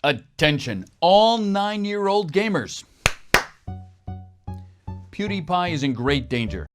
Attention, all 9-year-old gamers. PewDiePie is in great danger.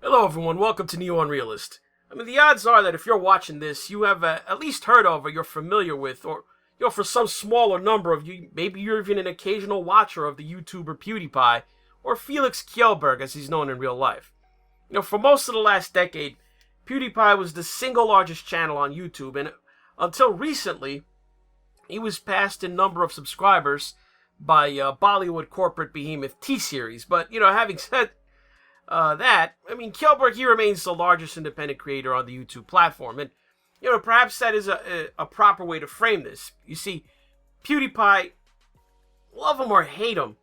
Hello everyone, welcome to NeoUnrealist. The odds are that if you're watching this, you have at least heard of or you're familiar with, or for some smaller number of you, maybe you're even an occasional watcher of the YouTuber PewDiePie, or Felix Kjellberg as he's known in real life. For most of the last decade, PewDiePie was the single largest channel on YouTube, and until recently, he was passed in number of subscribers by Bollywood corporate behemoth T-Series. But, having said Kjellberg, he remains the largest independent creator on the YouTube platform. And, perhaps that is a proper way to frame this. You see, PewDiePie, love him or hate him,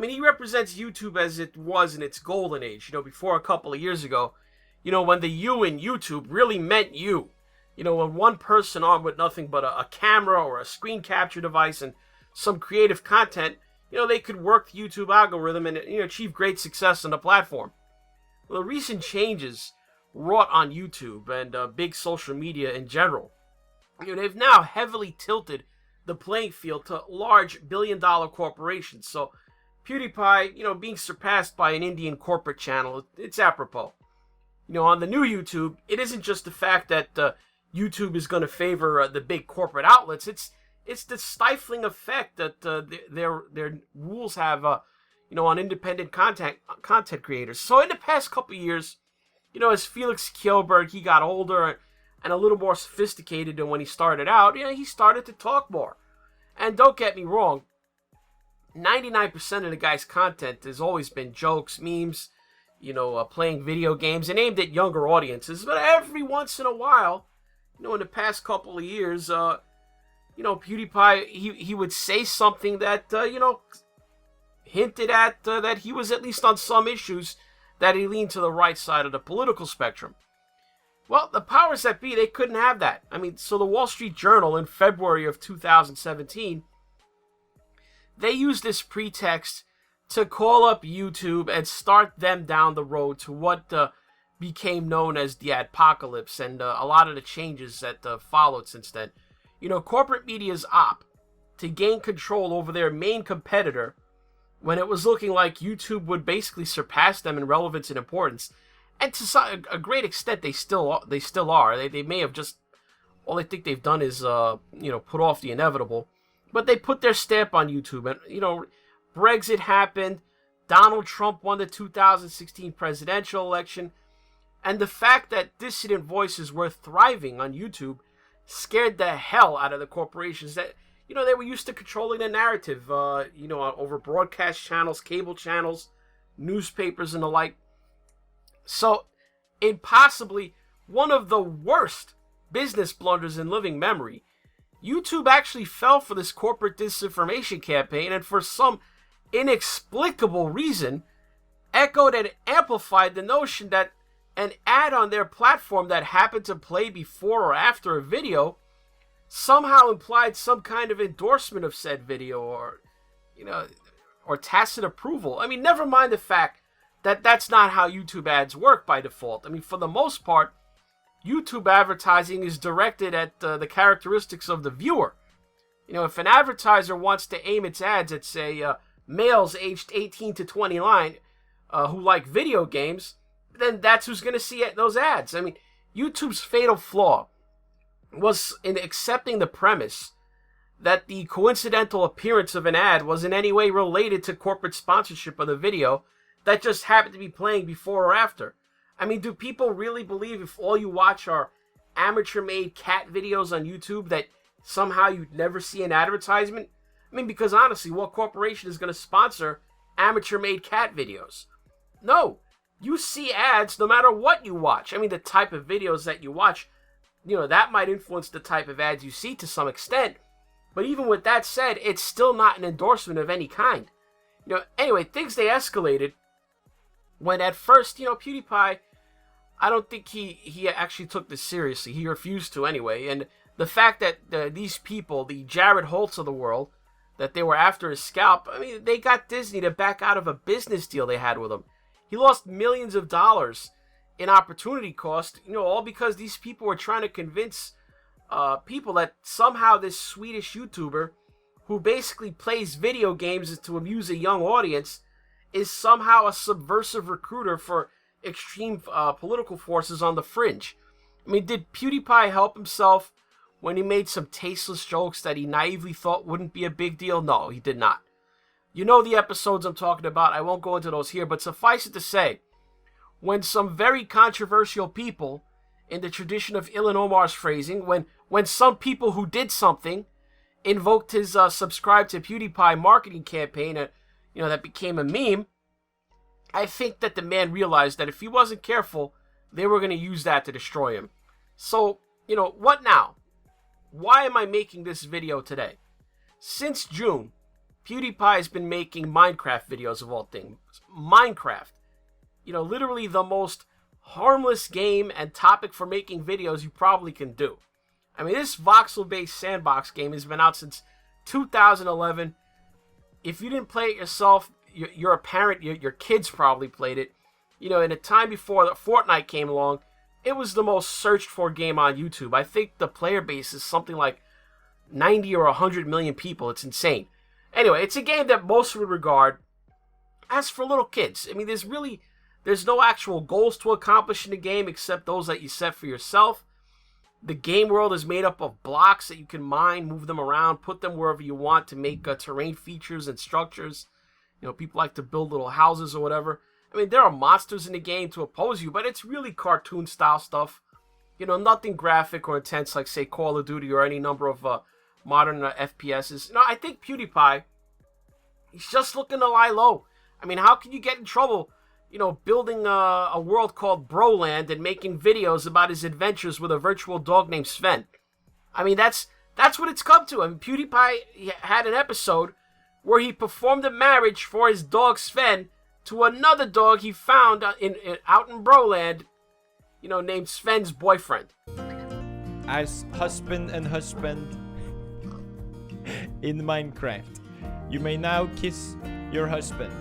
he represents YouTube as it was in its golden age, before a couple of years ago, when the you in YouTube really meant you. When one person armed with nothing but a camera or a screen capture device and some creative content, they could work the YouTube algorithm and, achieve great success on the platform. Well, the recent changes wrought on YouTube and big social media in general, they've now heavily tilted the playing field to large billion-dollar corporations. So PewDiePie, being surpassed by an Indian corporate channel, it's apropos. On the new YouTube, it isn't just the fact that YouTube is going to favor the big corporate outlets. It's the stifling effect that their rules have, on independent content creators. So in the past couple of years, as Felix Kjellberg, he got older and a little more sophisticated than when he started out, he started to talk more. And don't get me wrong, 99% of the guy's content has always been jokes, memes, playing video games and aimed at younger audiences. But every once in a while, in the past couple of years, PewDiePie, he would say something that, hinted at that he was at least on some issues that he leaned to the right side of the political spectrum. Well, the powers that be, they couldn't have that. So the Wall Street Journal in February of 2017, they used this pretext to call up YouTube and start them down the road to what became known as the Adpocalypse and a lot of the changes that followed since then. Corporate media's op to gain control over their main competitor when it was looking like YouTube would basically surpass them in relevance and importance. And to a great extent, they still are. They may have just, all they think they've done is, put off the inevitable. But they put their stamp on YouTube. And, Brexit happened. Donald Trump won the 2016 presidential election. And the fact that dissident voices were thriving on YouTube scared the hell out of the corporations that, they were used to controlling the narrative, over broadcast channels, cable channels, newspapers, and the like. So, in possibly one of the worst business blunders in living memory, YouTube actually fell for this corporate disinformation campaign and for some inexplicable reason echoed and amplified the notion that an ad on their platform that happened to play before or after a video somehow implied some kind of endorsement of said video or tacit approval. Never mind the fact that that's not how YouTube ads work by default. For the most part, YouTube advertising is directed at the characteristics of the viewer. If an advertiser wants to aim its ads at, say, males aged 18 to 29, who like video games, then that's who's going to see those ads. I mean, YouTube's fatal flaw was in accepting the premise that the coincidental appearance of an ad was in any way related to corporate sponsorship of the video that just happened to be playing before or after. I mean, do people really believe if all you watch are amateur-made cat videos on YouTube that somehow you'd never see an advertisement? I mean, because honestly, what corporation is going to sponsor amateur-made cat videos? No, you see ads no matter what you watch. I mean, the type of videos that you watch, that might influence the type of ads you see to some extent. But even with that said, it's still not an endorsement of any kind. Anyway, things they escalated when at first, PewDiePie, I don't think he actually took this seriously. He refused to anyway. And the fact that these people, the Jared Holtz of the world, that they were after his scalp, I mean, they got Disney to back out of a business deal they had with him. He lost millions of dollars in opportunity cost, all because these people were trying to convince people that somehow this Swedish YouTuber, who basically plays video games to amuse a young audience, is somehow a subversive recruiter for extreme political forces on the fringe. I mean, did PewDiePie help himself when he made some tasteless jokes that he naively thought wouldn't be a big deal? No, he did not. You know the episodes I'm talking about. I won't go into those here, but suffice it to say, when some very controversial people, in the tradition of Ilan Omar's phrasing, when some people who did something invoked his subscribe to PewDiePie marketing campaign, that became a meme, I think that the man realized that if he wasn't careful, they were going to use that to destroy him. So, what now? Why am I making this video today? Since June, PewDiePie has been making Minecraft videos of all things. Minecraft. Literally the most harmless game and topic for making videos you probably can do. I mean, this voxel-based sandbox game has been out since 2011. If you didn't play it yourself, you're a parent, your kids probably played it. In a time before Fortnite came along, it was the most searched for game on YouTube. I think the player base is something like 90 or 100 million people. It's insane. Anyway, it's a game that most would regard as for little kids. I mean, there's no actual goals to accomplish in the game except those that you set for yourself. The game world is made up of blocks that you can mine, move them around, put them wherever you want to make terrain features and structures. People like to build little houses or whatever. I mean, there are monsters in the game to oppose you, but it's really cartoon-style stuff. Nothing graphic or intense like, say, Call of Duty or any number of modern FPSs. I think PewDiePie, he's just looking to lie low. I mean, how can you get in trouble, building a world called Broland and making videos about his adventures with a virtual dog named Sven? I mean, that's what it's come to. I mean, PewDiePie had an episode where he performed a marriage for his dog Sven to another dog he found out in Broland, named Sven's boyfriend. As husband and husband in Minecraft, you may now kiss your husband.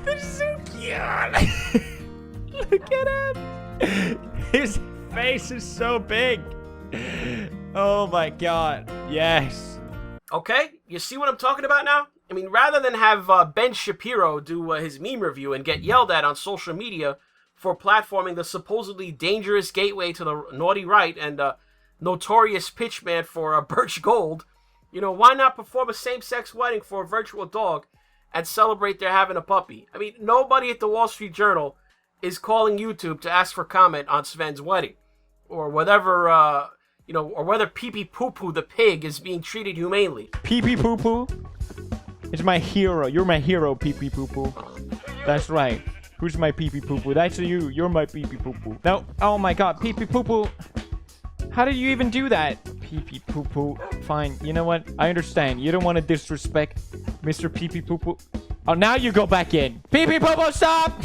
They're so cute. Look at him. His face is so big. Oh my god. Yes. Okay, you see what I'm talking about now? I mean, rather than have Ben Shapiro do his meme review and get yelled at on social media for platforming the supposedly dangerous gateway to the naughty right and notorious pitchman for Birch Gold, why not perform a same-sex wedding for a virtual dog and celebrate their having a puppy? I mean, nobody at the Wall Street Journal is calling YouTube to ask for comment on Sven's wedding, or whatever, or whether Pee Pee Poo Poo the pig is being treated humanely. Pee Pee Poo Poo is my hero. You're my hero, Pee Pee Poo Poo. That's right. Who's my Pee Pee Poo Poo? That's you. You're my Pee Pee Poo Poo. No. Oh my god, Pee Pee Poo Poo. How did you even do that? Pee Pee Poo Poo. Fine. You know what? I understand. You don't want to disrespect Mr. Pee Pee Poo Poo. Oh, now you go back in. Pee Pee Poo Poo, stop!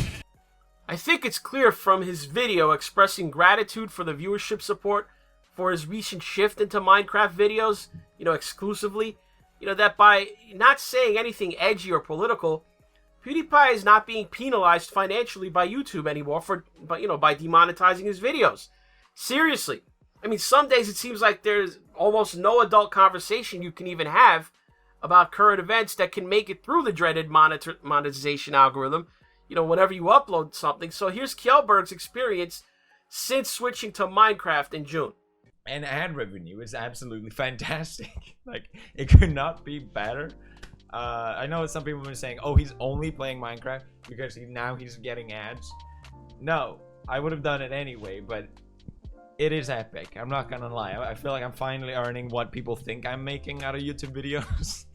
I think it's clear from his video expressing gratitude for the viewership support for his recent shift into Minecraft videos, exclusively, that by not saying anything edgy or political, PewDiePie is not being penalized financially by YouTube anymore by demonetizing his videos. Seriously. I mean, some days it seems like there's almost no adult conversation you can even have about current events that can make it through the dreaded monetization algorithm, whenever you upload something. So here's Kjellberg's experience since switching to Minecraft in June. And ad revenue is absolutely fantastic. Like, it could not be better. I know some people have been saying, oh, he's only playing Minecraft because now he's getting ads. No, I would have done it anyway, but it is epic. I'm not gonna lie. I feel like I'm finally earning what people think I'm making out of YouTube videos.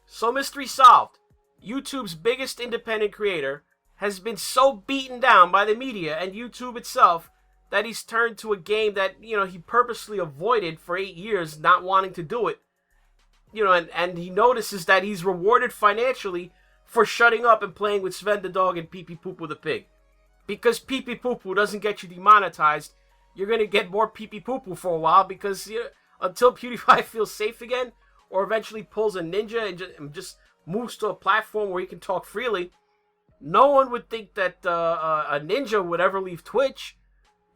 So mystery solved. YouTube's biggest independent creator has been so beaten down by the media and YouTube itself that he's turned to a game that, he purposely avoided for 8 years, not wanting to do it. And he notices that he's rewarded financially for shutting up and playing with Sven the dog and Pee Pee Poopoo the pig. Because Pee Pee Poopoo doesn't get you demonetized, you're going to get more Pee Pee Poopoo for a while, because until PewDiePie feels safe again, or eventually pulls a ninja and just moves to a platform where he can talk freely, no one would think that a ninja would ever leave Twitch.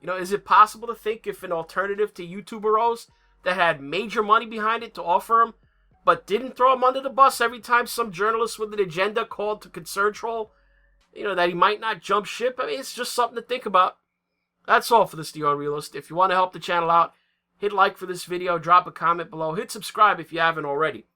Is it possible to think if an alternative to YouTuberos that had major money behind it to offer him, but didn't throw him under the bus every time some journalist with an agenda called to concern troll, that he might not jump ship? I mean, it's just something to think about. That's all for this NeoUnrealist. If you want to help the channel out, hit like for this video, drop a comment below, hit subscribe if you haven't already.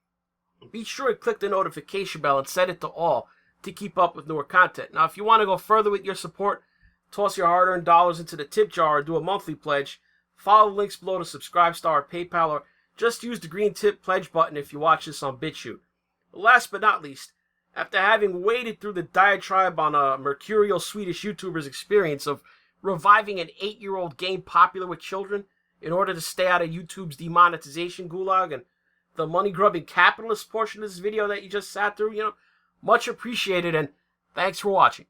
Be sure to click the notification bell and set it to all to keep up with newer content. Now, if you want to go further with your support, toss your hard-earned dollars into the tip jar or do a monthly pledge. Follow the links below to Subscribestar or PayPal, or just use the green tip pledge button if you watch this on BitChute. Last but not least, after having waded through the diatribe on a mercurial Swedish YouTuber's experience of reviving an 8-year-old game popular with children in order to stay out of YouTube's demonetization gulag and the money-grubbing capitalist portion of this video that you just sat through, much appreciated, and thanks for watching.